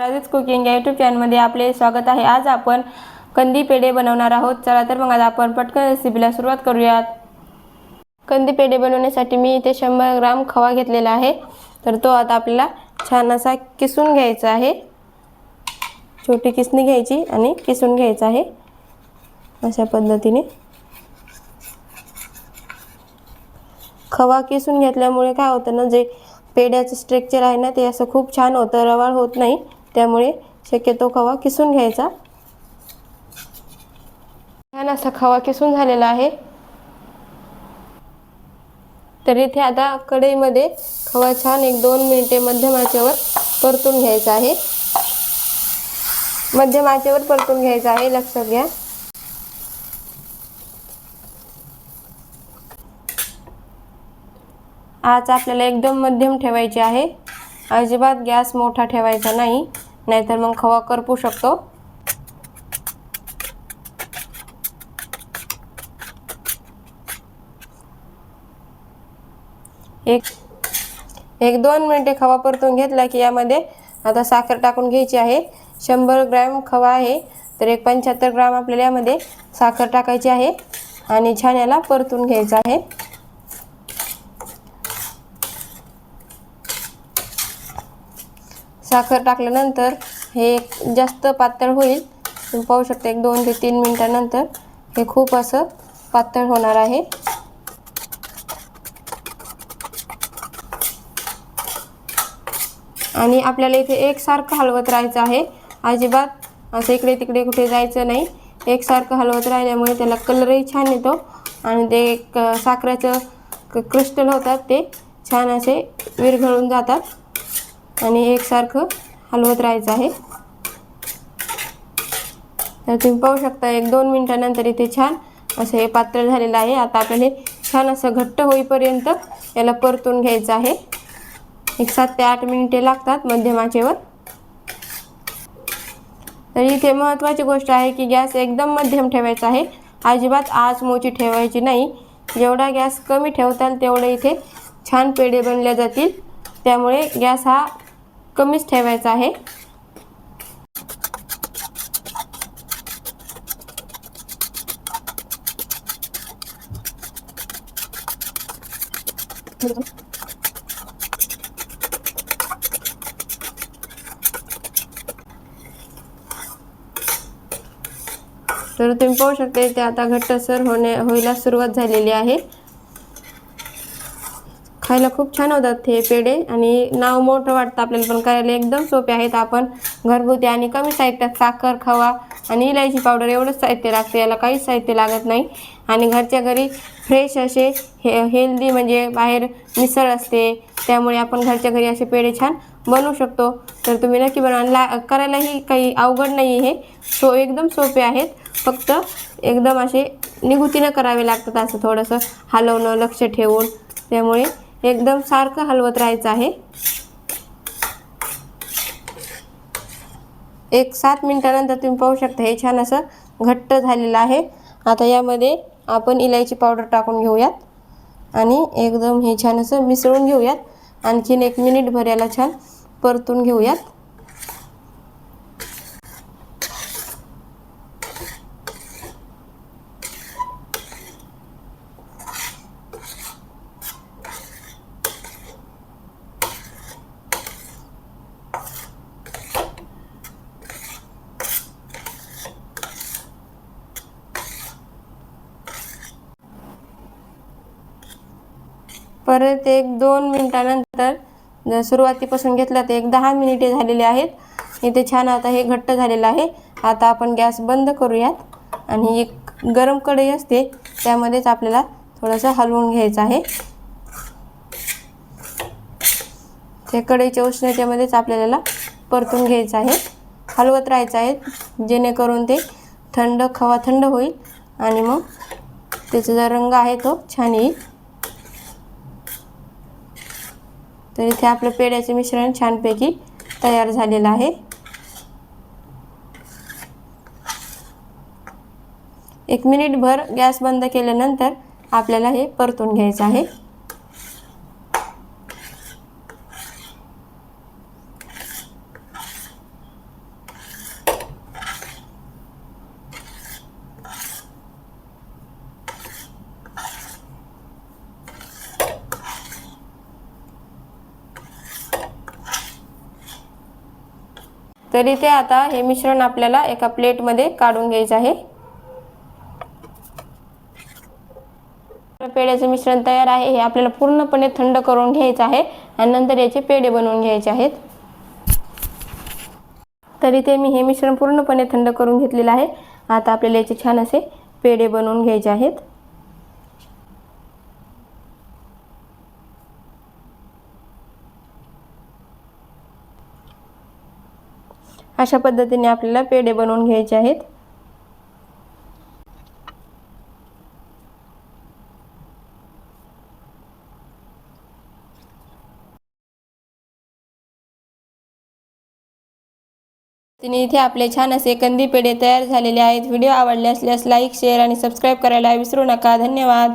Rajesh cooking या YouTube चॅनलमध्ये आपले स्वागत आहे। आज आपण कंदी पेढे बनवणार आहोत। चला तर मग आज आपण पटकन रेसिपीला सुरुवात करूयात। कंदी पेढे बनवण्यासाठी मी इथे 100 ग्राम खवा घेतलेला आहे। तर तो आता आपल्याला छान असा किसून घ्यायचा आहे। छोटी किसणी घ्यायची आणि किसून घ्यायचा आहे अशा पद्धतीने। खवा किसून घेतल्यामुळे काय होतं ना, जे पेढ्याचं स्ट्रक्चर आहे ना ते असं खूप छान होतं, रवाळ होत नाही। त्यामुळे शक्यतो खवा किसून घ्यायचा। छान असा खवा किसून झालेला आहे। तर इथे आता कढईमध्ये खवा छान 1-2 मिनिटे मध्यम आचेवर परतून घ्यायचा आहे। मध्यम आचेवर परतून घ्यायचा आहे, लक्षात घ्या। आज आपल्याला एकदम मध्यम ठेवायचे आहे। अजिबात गॅस मोठा ठेवायचा नाही, नाहीतर मग खवा करपू शकतो। एक 2 मिनिटे खवा परतून घेतला की यामध्ये आता साखर टाकून घ्यायची आहे। 100 ग्रॅम खवा आहे तर 75 ग्रॅम आपल्याला यामध्ये साखर टाकायची आहे आणि छान याला परतून घ्यायचं आहे। साखर टाकल्यानंतर हे जास्त पातळ होईल। तुम्ही पाहू शकता 1-2 ते 3 मिनिटांनंतर हे खूप असं पातळ होणार आहे। आणि आपल्याला इथे एकसारखं हलवत राहायचं आहे। अजिबात असं इकडे तिकडे कुठे जायचं नाही। एकसारखं हलवत राहिल्यामुळे त्याला कलरही छान येतो आणि ते साखरेचं क्रिस्टल होतात ते छान असे विरघळून जातात। आणि एकसारखं हलवत राहायचं आहे। तर तुम्ही पाहू शकता 1-2 मिनिटांनंतर इथे छान असं हे पातळ झालेलं आहे। आता आपल्याला छान असं घट्ट होईपर्यंत याला परतून घ्यायचं आहे। 7 ते 8 मिनिटे लागतात मध्यम आचेवर। तर इथे महत्त्वाची गोष्ट आहे की गॅस एकदम मध्यम ठेवायचा आहे, अजिबात आच मोठी ठेवायची नाही। जेवढा गॅस कमी ठेवताल तेवढे इथे छान पेढे बनले जातील। त्यामुळे गॅस हा कमीच ठेवायचा आहे। तर तुम्ही पाहू शकता ते आता घट्टसर होईला सुरुवात झालेली आहे। खायला खूप छान होतात हे पेढे आणि नाव मोठं वाटतं आपल्याला, पण करायला एकदम सोपे आहेत। आपण घरगुती आणि कमी साहित्यात साखर, खवा आणि इलायची पावडर एवढंच साहित्य लागतं, याला काहीच साहित्य लागत नाही। आणि घरच्या घरी फ्रेश असे हेल्दी म्हणजे बाहेर मिसळ असते, त्यामुळे आपण घरच्या घरी असे पेढे छान बनवू शकतो। तर तुम्ही नक्की बनवा। करायलाही काही अवघड नाही, हे एकदम सोपे आहेत। फक्त एकदम असे निगुतीनं करावे लागतात, असं थोडंसं हलवणं, लक्ष ठेवून। त्यामुळे एकदम सारखं हलवत राहायचं आहे। 7 मिनिटानंतर तुम्ही पाहू शकता हे छान असं घट्ट झालेलं आहे। आता यामध्ये आपण इलायची पावडर टाकून घेऊयात आणि एकदम हे छान असं मिसळून घेऊयात। आणखीन 1 मिनिटभर याला छान परतून घेऊयात। परत 1-2 मिनिटानंतर सुरुवातीपासून घेतला तर 10 मिनिटे झालेली आहेत। इथे छान आता हे घट्ट झालेलं आहे। आता आपण गॅस बंद करूयात आणि एक गरम कढई असते त्यामध्येच आपल्याला थोडंसं हलवून घ्यायचं आहे। त्या कढईच्या उष्णतेमध्येच आपल्याला परतून घ्यायचं आहे, हलवत राहायचं आहे, जेणेकरून ते खवा थंड होईल आणि मग त्याचा जो रंग आहे तो छान येईल। तर इथे आपलं पेढ्याचे मिश्रण छानपैकी तयार झालेलं आहे। 1 मिनिटभर गॅस बंद केल्यानंतर आपल्याला हे परतून घ्यायचं आहे। तर इथे आता हे मिश्रण आपल्याला एका प्लेटमध्ये काढून घ्यायचं आहे। पेढ्याचे मिश्रण तयार आहे। हे आपल्याला पूर्णपणे थंड करून घ्यायचं आहे आणि नंतर याचे पेढे बनवून घ्यायचे आहेत। तर इथे मी हे मिश्रण पूर्णपणे थंड करून घेतलेलं आहे। आता आपल्याला याचे छान असे पेढे बनवून घ्यायचे आहेत। अशा पद्धतीने आपल्याला पेढे बनवून घ्यायचे आहेत। इथे आपले छान असे कंदी पेढे तयार झालेले आहेत। व्हिडिओ आवडले असल्यास लाईक, शेअर आणि सबस्क्राईब करायला विसरू नका। धन्यवाद।